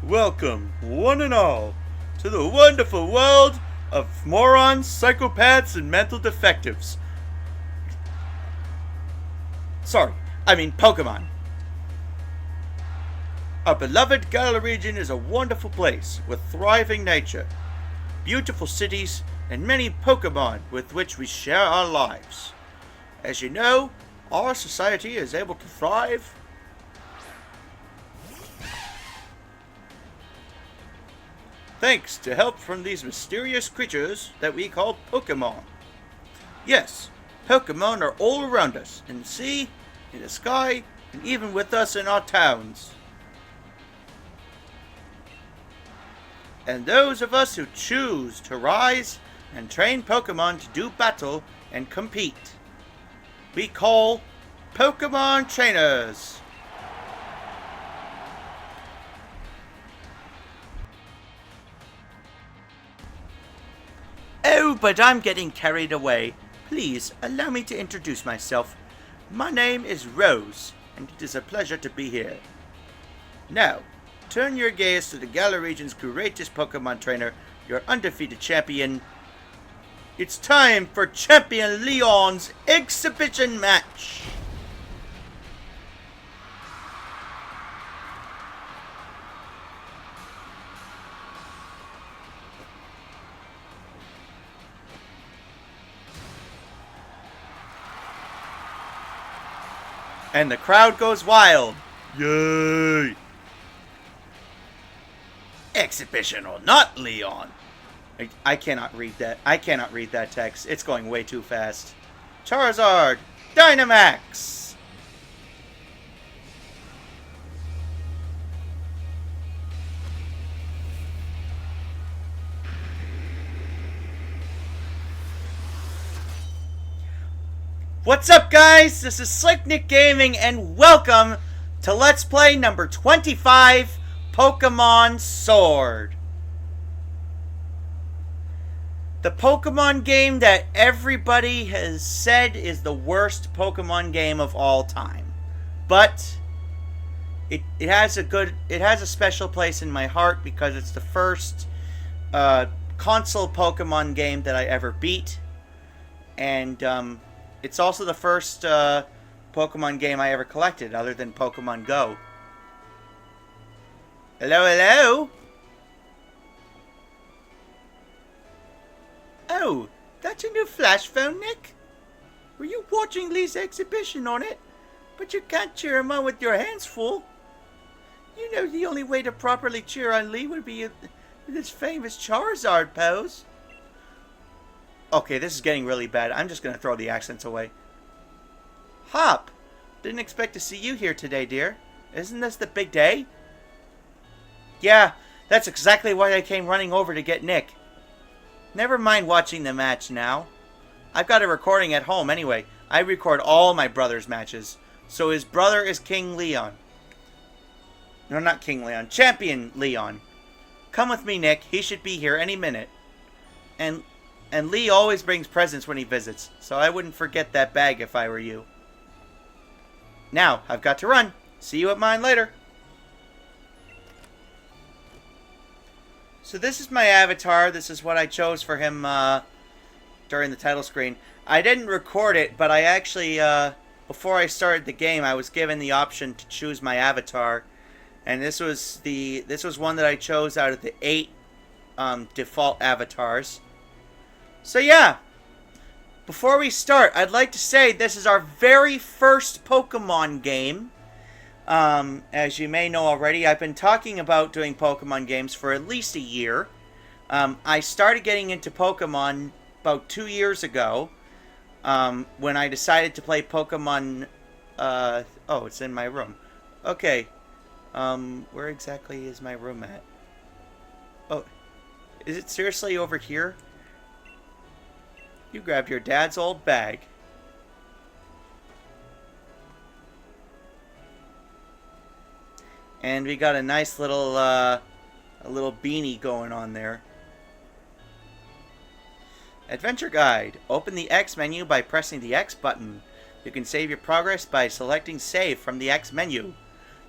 Welcome, one and all, to the wonderful world of morons, psychopaths, and mental defectives. Pokemon. Our beloved Galar region is a wonderful place with thriving nature, beautiful cities, and many Pokemon with which we share our lives. As you know, our society is able to thrive thanks to help from these mysterious creatures that we call Pokemon. Yes, Pokemon are all around us, in the sea, in the sky, and even with us in our towns. And those of us who choose to rise and train Pokemon to do battle and compete, we call Pokemon Trainers. Oh, but I'm getting carried away. Please, allow me to introduce myself. My name is Rose, and it is a pleasure to be here. Now, turn your gaze to the Galar region's greatest Pokemon trainer, your undefeated champion. It's time for Champion Leon's exhibition match. And the crowd goes wild. Yay! Exhibition or not, Leon. I cannot read that. I cannot read that text. It's going way too fast. Charizard, Dynamax. What's up, guys? This is Slicknick Gaming, and welcome to Let's Play number 25, Pokemon Sword. The Pokemon game that everybody has said is the worst Pokemon game of all time. But it has a special place in my heart because it's the first console Pokemon game that I ever beat. And it's also the first Pokemon game I ever collected other than Pokemon Go. Hello, hello? Oh, that's a new flash phone, Nick? Were you watching Lee's exhibition on it? But you can't cheer him on with your hands full. You know the only way to properly cheer on Lee would be with his famous Charizard pose. Okay, this is getting really bad. I'm just going to throw the accents away. Hop! Didn't expect to see you here today, dear. Isn't this the big day? Yeah, that's exactly why I came running over to get Nick. Never mind watching the match now. I've got a recording at home anyway. I record all my brother's matches. So his brother is King Leon. No, not King Leon. Champion Leon. Come with me, Nick. He should be here any minute. And Lee always brings presents when he visits, so I wouldn't forget that bag if I were you. Now, I've got to run. See you at mine later. So this is my avatar. This is what I chose for him during the title screen. I didn't record it, but I actually, before I started the game, I was given the option to choose my avatar. And this was one that I chose out of the 8 default avatars. So yeah, before we start, I'd like to say this is our very first Pokemon game. As you may know already, I've been talking about doing Pokemon games for at least a year. I started getting into Pokemon about 2 years ago, when I decided to play Pokemon, oh, it's in my room. Okay, where exactly is my room at? Oh, is it seriously over here? You grabbed your dad's old bag. And we got a nice little, a little beanie going on there. Adventure Guide. Open the X menu by pressing the X button. You can save your progress by selecting Save from the X menu.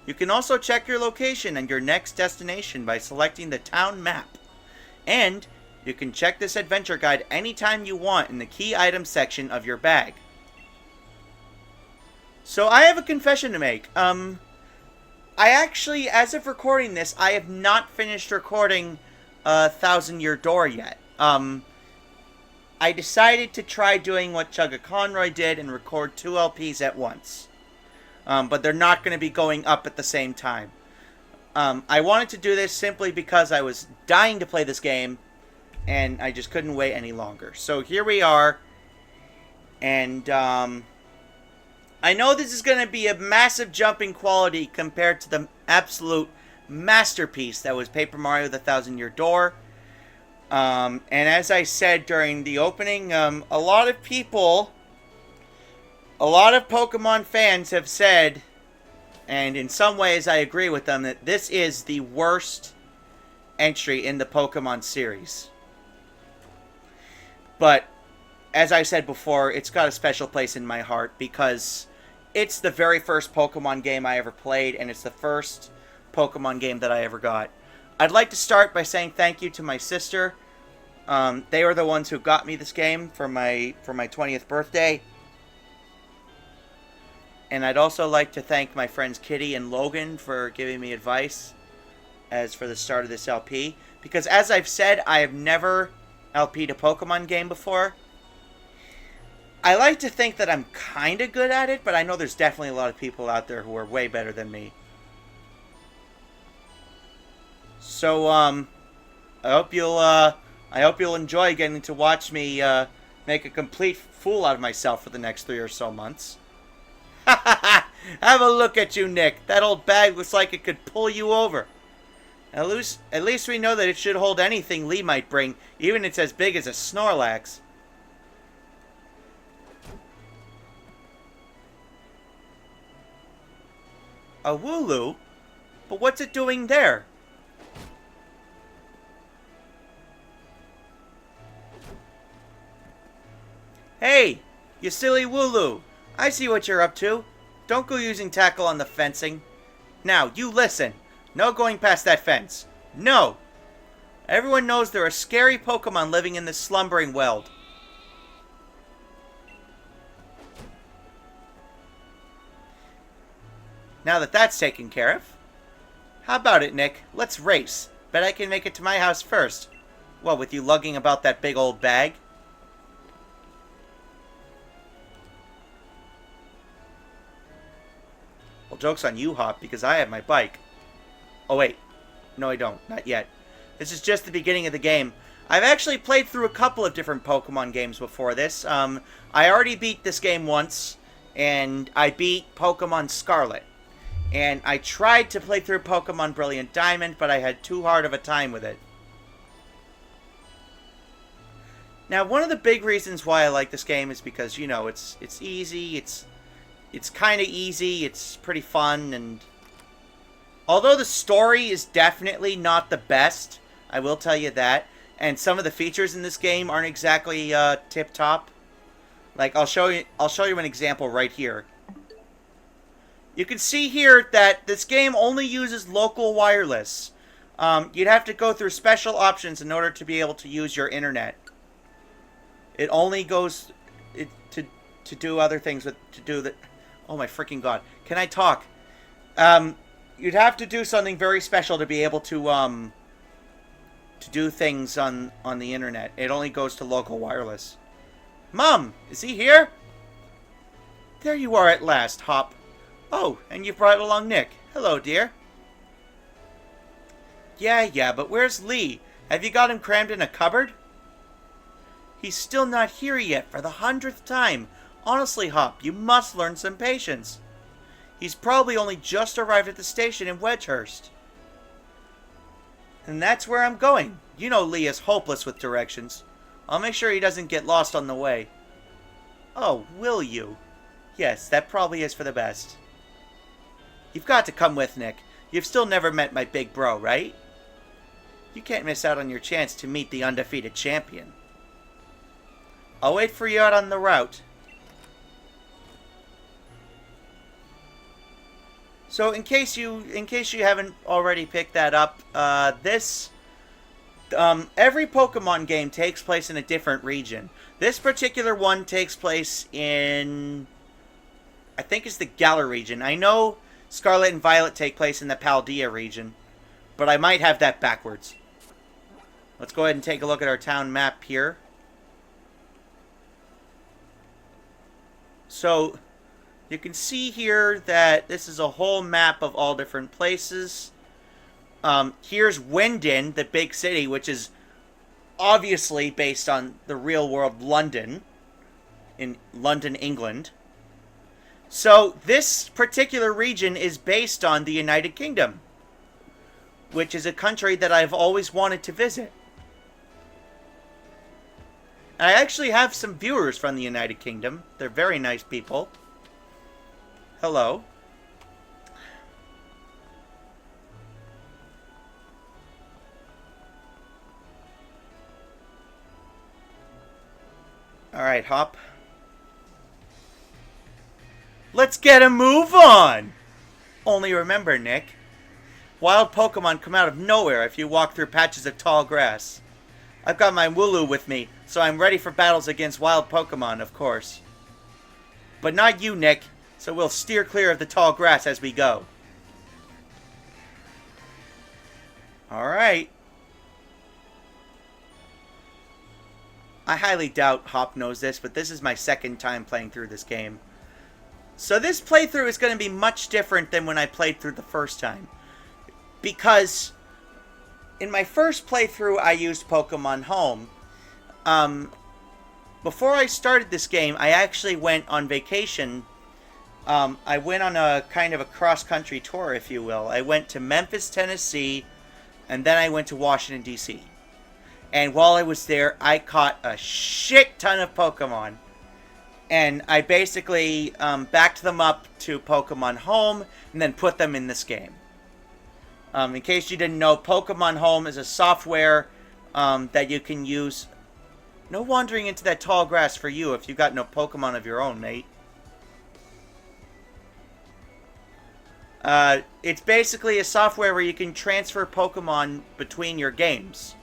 You can also check your location and your next destination by selecting the town map. And you can check this adventure guide anytime you want in the key items section of your bag. So I have a confession to make. I actually, as of recording this, I have not finished recording Thousand Year Door yet. I decided to try doing what Chugga Conroy did and record 2 LPs at once. But they're not going to be going up at the same time. I wanted to do this simply because I was dying to play this game, and I just couldn't wait any longer. So here we are, and I know this is going to be a massive jump in quality compared to the absolute masterpiece that was Paper Mario The Thousand Year Door. And as I said during the opening, a lot of Pokemon fans have said, and in some ways I agree with them, that this is the worst entry in the Pokemon series. But, as I said before, it's got a special place in my heart because it's the very first Pokemon game I ever played, and it's the first Pokemon game that I ever got. I'd like to start by saying thank you to my sister. They were the ones who got me this game for my 20th birthday. And I'd also like to thank my friends Kitty and Logan for giving me advice as for the start of this LP. Because as I've said, I have never LP'd a Pokemon game before. I like to think that I'm kind of good at it, but I know there's definitely a lot of people out there who are way better than me. So, I hope you'll enjoy getting to watch me make a complete fool out of myself for the next 3 or so months. Have a look at you, Nick. That old bag looks like it could pull you over. At least we know that it should hold anything Lee might bring, even if it's as big as a Snorlax. A Wooloo? But what's it doing there? Hey, you silly Wooloo. I see what you're up to. Don't go using tackle on the fencing. Now, you listen. No going past that fence. No! Everyone knows there are scary Pokemon living in this slumbering world. Now that that's taken care of. How about it, Nick? Let's race. Bet I can make it to my house first. Well, with you lugging about that big old bag. Well, joke's on you, Hop, because I have my bike. Oh, wait. No, I don't. Not yet. This is just the beginning of the game. I've actually played through a couple of different Pokemon games before this. I already beat this game once, and I beat Pokemon Scarlet. And I tried to play through Pokemon Brilliant Diamond, but I had too hard of a time with it. Now, one of the big reasons why I like this game is because, you know, it's easy, it's kind of easy, it's pretty fun, and although the story is definitely not the best, I will tell you that, and some of the features in this game aren't exactly tip-top. Like, I'll show you an example right here. You can see here that this game only uses local wireless. You'd have to go through special options in order to be able to use your internet. It only goes to do other things oh my freaking god. Can I talk? You'd have to do something very special to be able to do things on the internet. It only goes to local wireless. Mom, is he here? There you are at last, Hop. Oh, and you brought along Nick. Hello, dear. Yeah, but where's Lee? Have you got him crammed in a cupboard? He's still not here yet for the 100th time. Honestly, Hop, you must learn some patience. He's probably only just arrived at the station in Wedgehurst. And that's where I'm going. You know Lee is hopeless with directions. I'll make sure he doesn't get lost on the way. Oh, will you? Yes, that probably is for the best. You've got to come with, Nick. You've still never met my big bro, right? You can't miss out on your chance to meet the undefeated champion. I'll wait for you out on the route. So in case you haven't already picked that up, every Pokemon game takes place in a different region. This particular one takes place in, I think it's the Galar region. I know Scarlet and Violet take place in the Paldea region, but I might have that backwards. Let's go ahead and take a look at our town map here. So you can see here that this is a whole map of all different places. Here's Wyndon, the big city, which is obviously based on the real world London, in London, England. So this particular region is based on the United Kingdom, which is a country that I've always wanted to visit. I actually have some viewers from the United Kingdom. They're very nice people. Hello. Alright, Hop. Let's get a move on! Only remember, Nick, wild Pokemon come out of nowhere if you walk through patches of tall grass. I've got my Wooloo with me, so I'm ready for battles against wild Pokemon, of course. But not you, Nick, so we'll steer clear of the tall grass as we go. Alright. I highly doubt Hop knows this, but this is my second time playing through this game. So this playthrough is going to be much different than when I played through the first time. Because in my first playthrough, I used Pokemon Home. Before I started this game, I actually went on vacation. I went on a kind of a cross-country tour, if you will. I went to Memphis, Tennessee, and then I went to Washington, D.C. And while I was there, I caught a shit ton of Pokemon. And I basically backed them up to Pokemon Home and then put them in this game. In case you didn't know, Pokemon Home is a software that you can use. No wandering into that tall grass for you if you got no Pokemon of your own, mate. It's basically a software where you can transfer Pokemon between your games.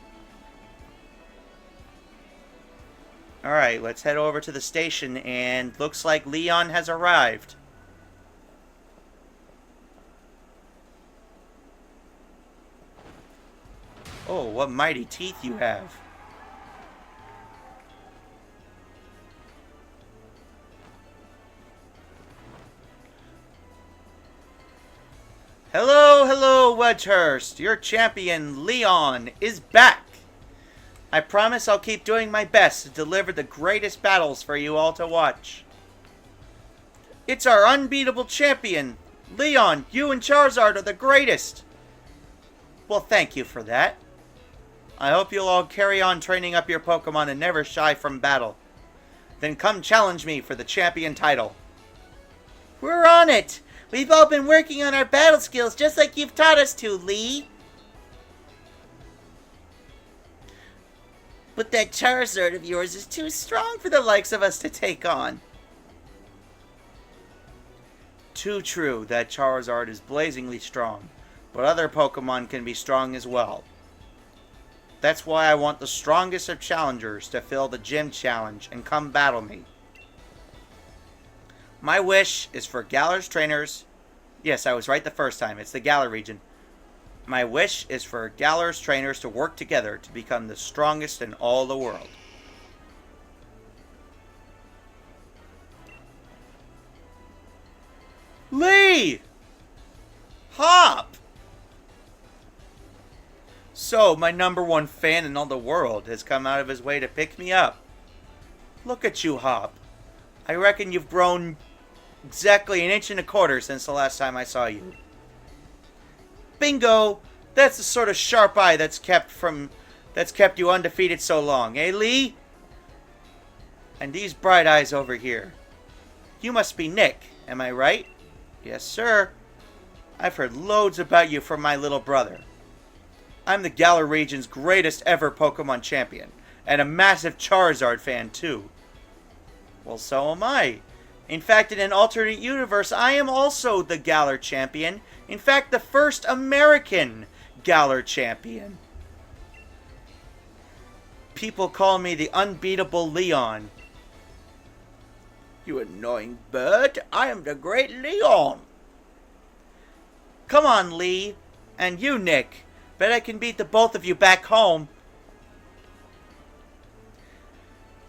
Alright, let's head over to the station, and looks like Leon has arrived. Oh, what mighty teeth you have. Hello, hello, Wedgehurst. Your champion, Leon, is back. I promise I'll keep doing my best to deliver the greatest battles for you all to watch. It's our unbeatable champion. Leon, you and Charizard are the greatest. Well, thank you for that. I hope you'll all carry on training up your Pokemon and never shy from battle. Then come challenge me for the champion title. We're on it! We've all been working on our battle skills just like you've taught us to, Lee. But that Charizard of yours is too strong for the likes of us to take on. Too true, that Charizard is blazingly strong, but other Pokemon can be strong as well. That's why I want the strongest of challengers to fill the gym challenge and come battle me. My wish is for Galar's trainers. Yes, I was right the first time. It's the Galar region. My wish is for Galar's trainers to work together to become the strongest in all the world. Lee! Hop! So, my #1 fan in all the world has come out of his way to pick me up. Look at you, Hop. I reckon you've grown exactly 1.25 inches since the last time I saw you. Bingo! That's the sort of sharp eye that's kept you undefeated so long, eh, Lee? And these bright eyes over here. You must be Nick, am I right? Yes, sir. I've heard loads about you from my little brother. I'm the Galar region's greatest ever Pokemon champion, and a massive Charizard fan, too. Well, so am I. In fact, in an alternate universe, I am also the Galar champion. In fact, the first American Galar champion. People call me the unbeatable Leon. You annoying bird, I am the great Leon. Come on, Lee. And you, Nick. Bet I can beat the both of you back home.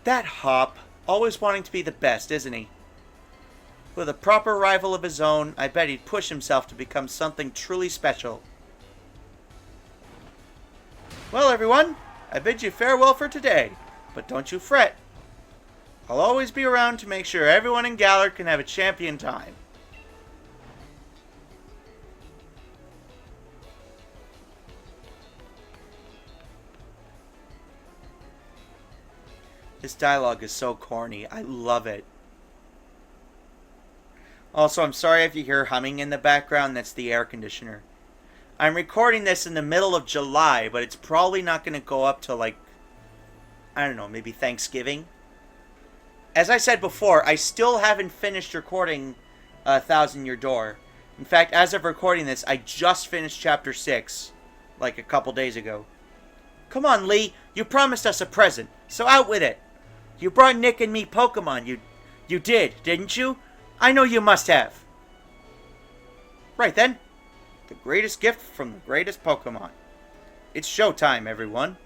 That Hop, always wanting to be the best, isn't he? With a proper rival of his own, I bet he'd push himself to become something truly special. Well, everyone, I bid you farewell for today, but don't you fret. I'll always be around to make sure everyone in Galar can have a champion time. This dialogue is so corny. I love it. Also, I'm sorry if you hear humming in the background. That's the air conditioner. I'm recording this in the middle of July, but it's probably not going to go up till, like, I don't know, maybe Thanksgiving. As I said before, I still haven't finished recording Thousand Year Door. In fact, as of recording this, I just finished Chapter 6, like a couple days ago. Come on, Lee. You promised us a present, so out with it. You brought Nick and me Pokemon. You did, didn't you? I know you must have. Right then. The greatest gift from the greatest Pokemon. It's showtime, everyone.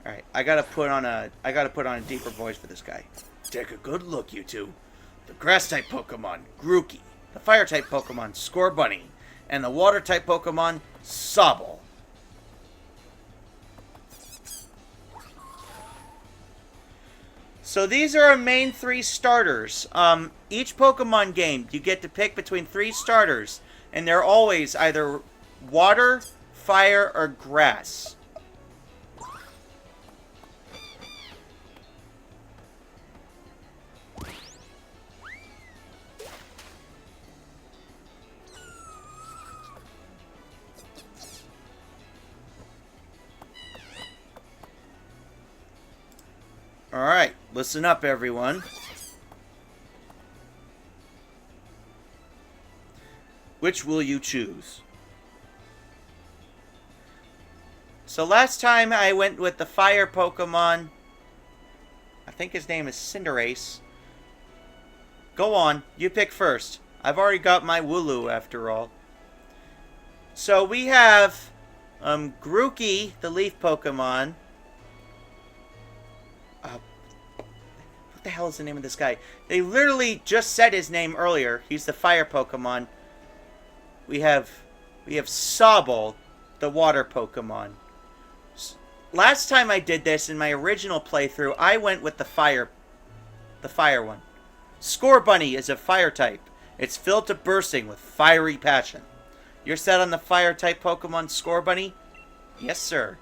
Alright, I gotta put on a deeper voice for this guy. Take a good look, you two. The grass-type Pokemon, Grookey. The fire-type Pokemon, Scorbunny. And the water-type Pokemon, Sobble. So these are our main 3 starters. Each Pokemon game, you get to pick between 3 starters. And they're always either water, fire, or grass. Alright, listen up, everyone. Which will you choose? So last time I went with the fire Pokemon. I think his name is Cinderace. Go on, you pick first. I've already got my Wooloo after all. So we have Grookey, the leaf Pokemon. What the hell is the name of this guy? They literally just said his name earlier. He's the fire Pokemon. We have Sobble, the water Pokemon. Last time I did this in my original playthrough, I went with the fire one. Scorbunny is a fire type. It's filled to bursting with fiery passion. You're set on the fire type Pokemon Scorbunny? Yes, sir.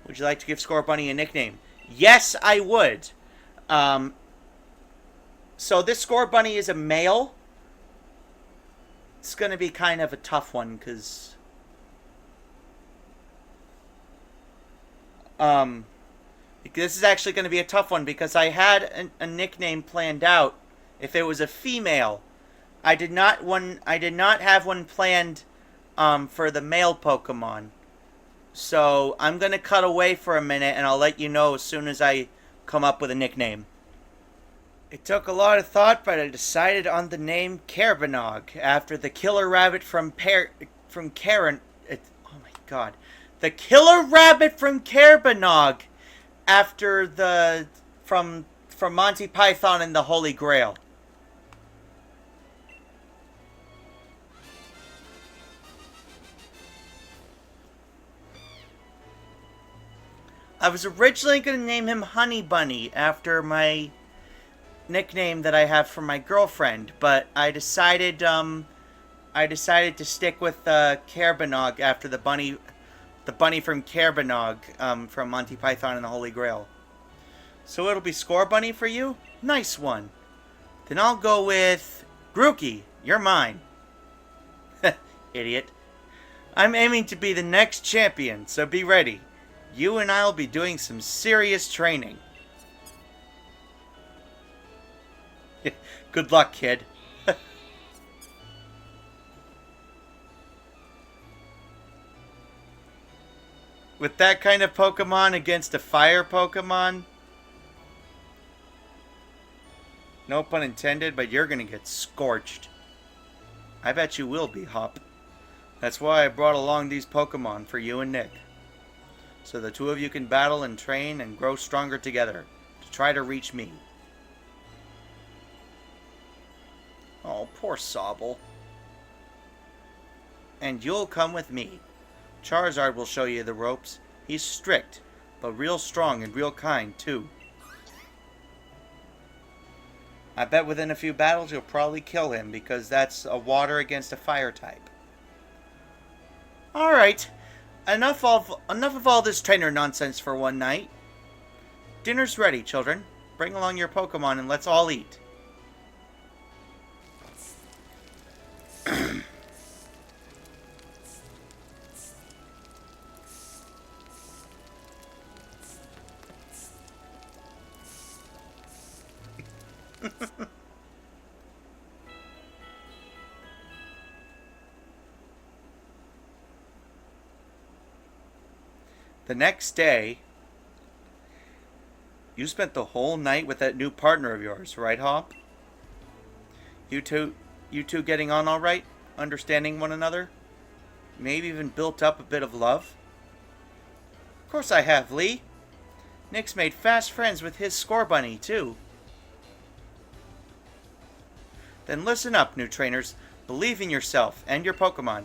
Would you like to give Scorbunny a nickname? Yes, I would. So this Scorbunny is a male. It's going to be kind of a tough one, because... this is actually going to be a tough one, because I had a nickname planned out if it was a female. I did not have one planned for the male Pokemon. So I'm going to cut away for a minute, and I'll let you know as soon as I come up with a nickname. It took a lot of thought, but I decided on the name Carabanog, after the killer rabbit from Karen. Oh my god. The killer rabbit from Carabanog, after from Monty Python and the Holy Grail. I was originally going to name him Honey Bunny after my nickname that I have for my girlfriend, but I decided to stick with Carabanog after the bunny from Carabanog from Monty Python and the Holy Grail. So it'll be Scorbunny for you? Nice one. Then I'll go with Grookey. You're mine. idiot. I'm aiming to be the next champion, so be ready. You and I'll be doing some serious training. Good luck, kid. With that kind of Pokemon against a fire Pokemon, no pun intended, but you're gonna get scorched. I bet you will be, Hop. That's why I brought along these Pokemon for you and Nick. So the two of you can battle and train and grow stronger together to try to reach me. Oh, poor Sobble. And you'll come with me. Charizard will show you the ropes. He's strict, but real strong and real kind, too. I bet within a few battles you'll probably kill him because that's a water against a fire type. Alright, enough of all this trainer nonsense for one night. Dinner's ready, children. Bring along your Pokemon and let's all eat. The next day, you spent the whole night with that new partner of yours, right, Hop? You two getting on all right? Understanding one another? Maybe even built up a bit of love? Of course I have, Lee. Nick's made fast friends with his Scorbunny, too. Then listen up, new trainers. Believe in yourself and your Pokemon.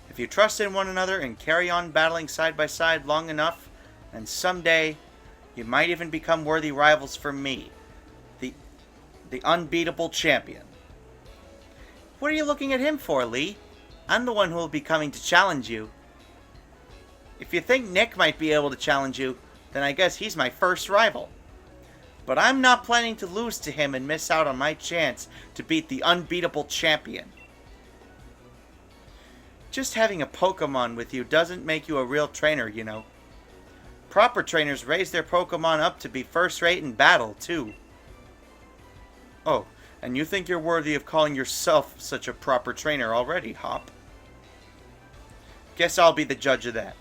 If you trust in one another and carry on battling side by side long enough, and someday you might even become worthy rivals for me, the unbeatable champion. What are you looking at him for, Lee? I'm the one who will be coming to challenge you. If you think Nick might be able to challenge you, then I guess he's my first rival. But I'm not planning to lose to him and miss out on my chance to beat the unbeatable champion. Just having a Pokemon with you doesn't make you a real trainer, you know. Proper trainers raise their Pokemon up to be first-rate in battle, too. Oh, and you think you're worthy of calling yourself such a proper trainer already, Hop? Guess I'll be the judge of that.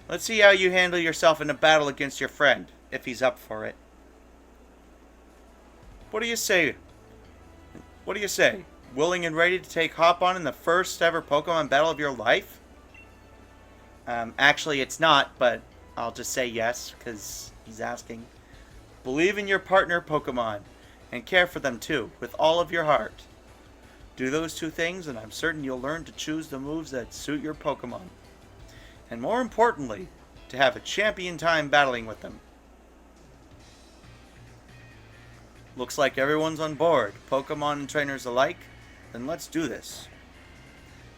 Let's see how you handle yourself in a battle against your friend, if he's up for it. What do you say? What do you say? Willing and ready to take Hop on in the first ever Pokemon battle of your life? Actually it's not, but I'll just say yes, because he's asking. Believe in your partner Pokemon, and care for them too, with all of your heart. Do those two things, and I'm certain you'll learn to choose the moves that suit your Pokemon. And more importantly, to have a champion time battling with them. Looks like everyone's on board, Pokemon and trainers alike. Then let's do this.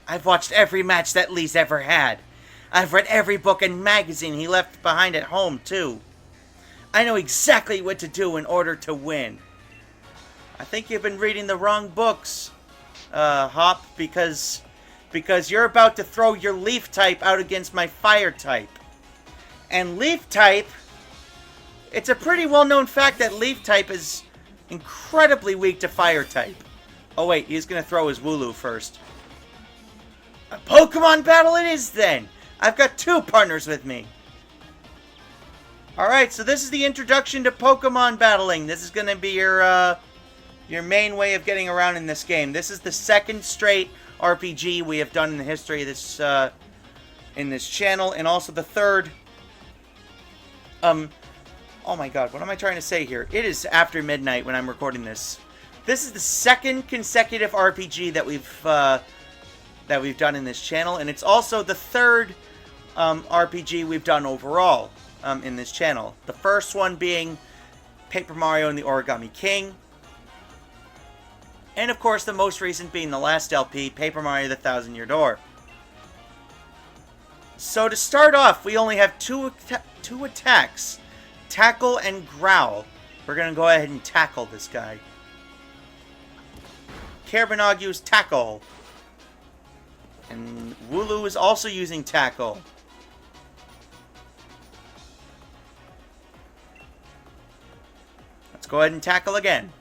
I've watched every match that Lee's ever had. I've read every book and magazine he left behind at home, too. I know exactly what to do in order to win. I think you've been reading the wrong books, Hop, because you're about to throw your Leaf type out against my Fire type. And Leaf type, it's a pretty well-known fact that Leaf type is incredibly weak to Fire type. Oh wait, he's gonna throw his Wooloo first. A Pokemon battle it is then! I've got two partners with me. Alright, so this is the introduction to Pokemon battling. This is gonna be your main way of getting around in this game. This is the second straight RPG we have done in the history of this, in this channel, and also the third, oh my god, what am I trying to say here? It is after midnight when I'm recording this. This is the second consecutive RPG that we've done in this channel, and it's also the third RPG we've done overall in this channel. The first one being Paper Mario and the Origami King, and of course the most recent being the last LP, Paper Mario: The Thousand Year Door. So to start off, we only have two attacks, Tackle and Growl. We're gonna go ahead and tackle this guy. Carbonaghu's Tackle. And Wooloo is also using Tackle. Let's go ahead and tackle again.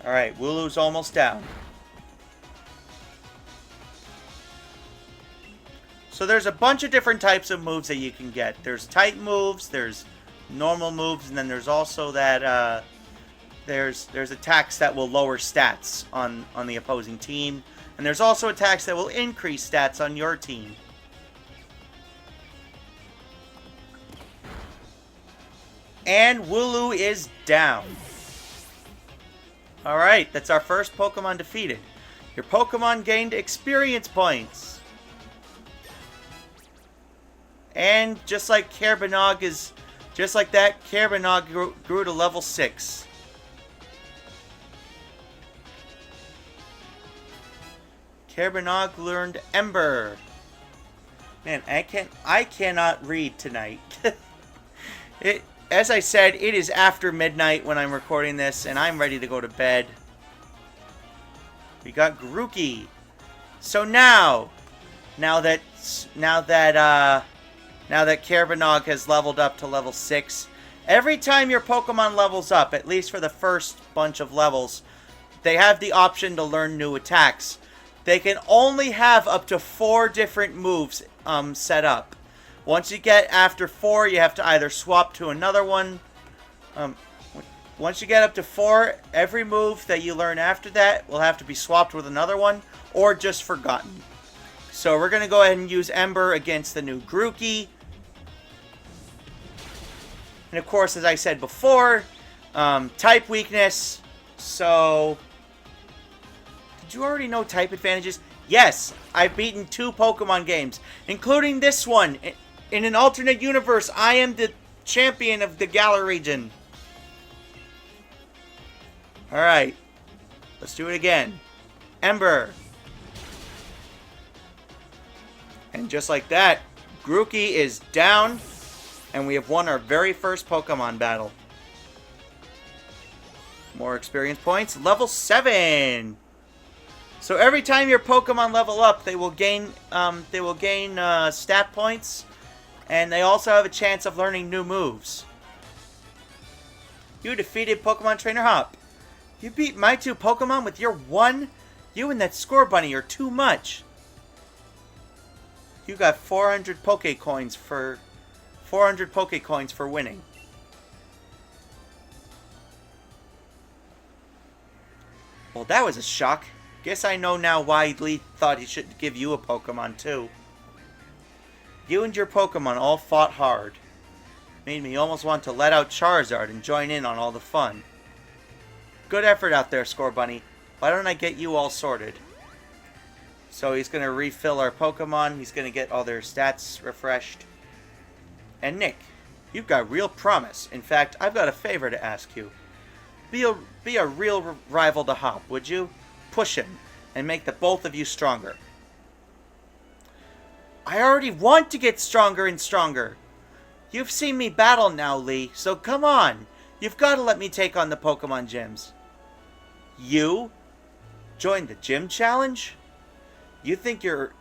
Alright, Wooloo's almost down. So there's a bunch of different types of moves that you can get. There's type moves, there's normal moves, and then there's also that there's attacks that will lower stats on the opposing team. And there's also attacks that will increase stats on your team. And Wooloo is down. Alright, that's our first Pokemon defeated. Your Pokemon gained experience points. And just like Carbonog just like that, Carbonog grew to level 6. Carbonog learned Ember. Man, I cannot read tonight. As I said, it is after midnight when I'm recording this, and I'm ready to go to bed. We got Grookey. So now that Carbonog has leveled up to level 6, every time your Pokemon levels up, at least for the first bunch of levels, they have the option to learn new attacks. They can only have up to 4 different moves set up. Once you get after 4, you have to either swap to another one. Once you get up to 4, every move that you learn after that will have to be swapped with another one, or just forgotten. So we're going to go ahead and use Ember against the new Grookey. And of course, as I said before, type weakness. So, did you already know type advantages? Yes, I've beaten 2 Pokemon games, including this one. In an alternate universe, I am the champion of the Galar region. Alright, let's do it again. Ember. And just like that, Grookey is down, and we have won our very first Pokemon battle. More experience points. Level 7. So every time your Pokemon level up, they will gain stat points, and they also have a chance of learning new moves. You defeated Pokemon Trainer Hop. You beat my 2 Pokemon with your 1? You and that Scorbunny are too much. You got 400 Pokecoins for winning. Well, that was a shock. Guess I know now why Lee thought he should give you a Pokemon too. You and your Pokemon all fought hard. Made me almost want to let out Charizard and join in on all the fun. Good effort out there, Scorbunny. Why don't I get you all sorted? So he's going to refill our Pokemon. He's going to get all their stats refreshed. And Nick, you've got real promise. In fact, I've got a favor to ask you. Be a real rival to Hop, would you? Push him and make the both of you stronger. I already want to get stronger and stronger. You've seen me battle now, Lee, so come on. You've got to let me take on the Pokemon gyms. You? Join the gym challenge? You think you're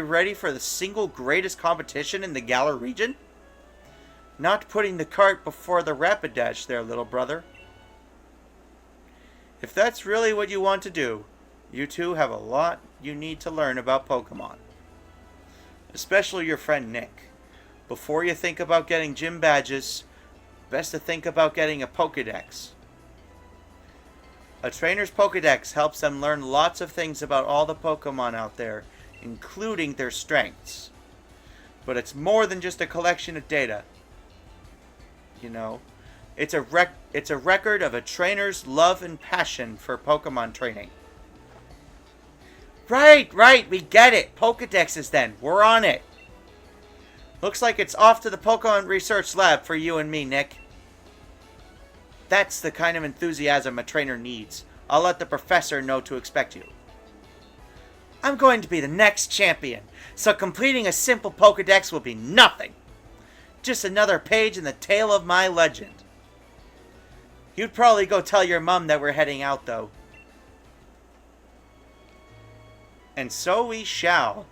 ready for the single greatest competition in the Galar region? Not putting the cart before the Rapidash there, little brother. If that's really what you want to do, you two have a lot you need to learn about Pokemon. Especially your friend Nick. Before you think about getting gym badges, best to think about getting a Pokedex. A trainer's Pokedex helps them learn lots of things about all the Pokemon out there, including their strengths. But it's more than just a collection of data. You know, it's a record of a trainer's love and passion for Pokemon training. Right, we get it. Pokedexes then. We're on it. Looks like it's off to the Pokemon Research Lab for you and me, Nick. That's the kind of enthusiasm a trainer needs. I'll let the professor know to expect you. I'm going to be the next champion, so completing a simple Pokedex will be nothing. Just another page in the tale of my legend. You'd probably go tell your mom that we're heading out, though. And so we shall.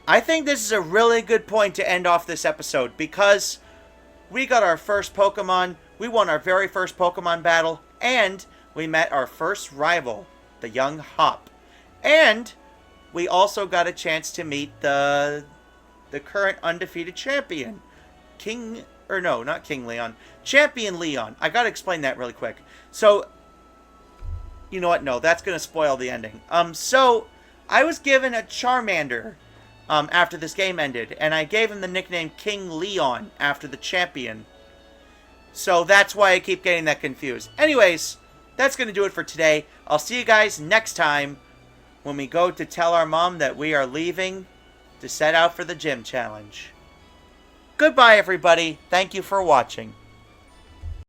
I think this is a really good point to end off this episode, because we got our first Pokemon, we won our very first Pokemon battle, and we met our first rival, the young Hop. And we also got a chance to meet the current undefeated champion, Champion Leon. I gotta explain that really quick. So, you know what? No, that's gonna spoil the ending. So I was given a Charmander after this game ended, and I gave him the nickname King Leon after the champion. So that's why I keep getting that confused. Anyways, that's gonna do it for today. I'll see you guys next time when we go to tell our mom that we are leaving to set out for the gym challenge. Goodbye, everybody. Thank you for watching.